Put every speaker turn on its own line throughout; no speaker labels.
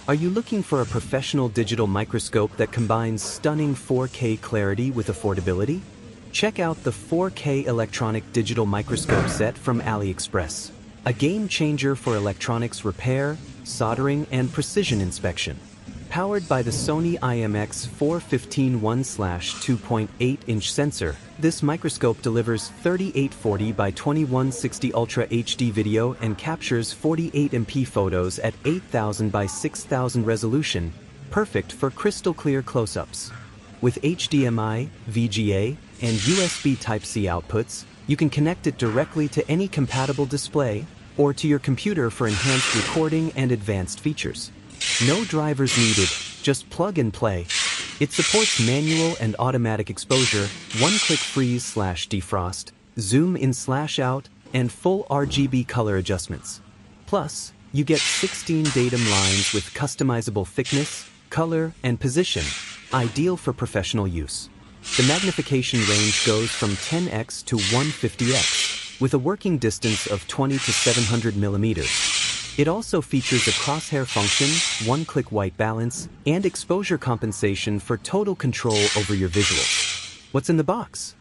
Are you looking for a professional digital microscope that combines stunning 4K clarity with affordability? Check out the 4K Electronic Digital Microscope set from Aliexpress, a game changer for electronics repair, soldering, and precision inspection. Powered by the Sony IMX415 1/2.8-inch sensor, this microscope delivers 3840 by 2160 Ultra HD video and captures 48MP photos at 8000 by 6000 resolution, perfect for crystal clear close-ups. With HDMI, VGA, and USB Type-C outputs, you can connect it directly to any compatible display or to your computer for enhanced recording and advanced features. No drivers needed, just plug and play. It supports manual and automatic exposure, one-click freeze/defrost, zoom in/out, and full RGB color adjustments. Plus, you get 16 datum lines with customizable thickness, color, and position, ideal for professional use. The magnification range goes from 10x to 150x, with a working distance of 20 to 700 millimeters. It also features a crosshair function, one-click white balance, and exposure compensation for total control over your visuals. What's in the box?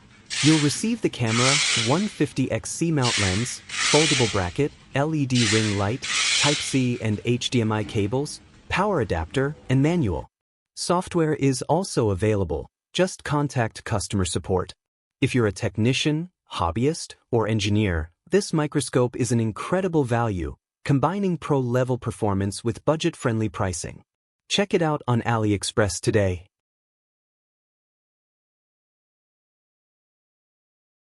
You'll receive the camera, 150x C-mount lens, foldable bracket, LED ring light, Type-C and HDMI cables, power adapter, and manual. Software is also available. Just contact customer support. If you're a technician, hobbyist, or engineer, this microscope is an incredible value, combining pro-level performance with budget-friendly pricing. Check it out on AliExpress today.